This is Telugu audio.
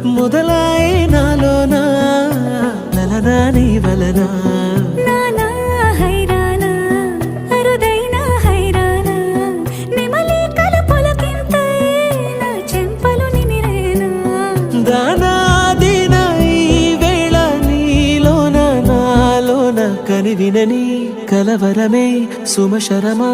మొదలాయే నాలోనా లలనా నీ వలనా నానా హైరానా అరుదైన హైరానా నెమలి కలుపులకింతై నా చెంపలు నిమిరేనా దానాదిన ఈ వేళ నీలోన నాలోన కనివినని కలవరమే సుమశరమా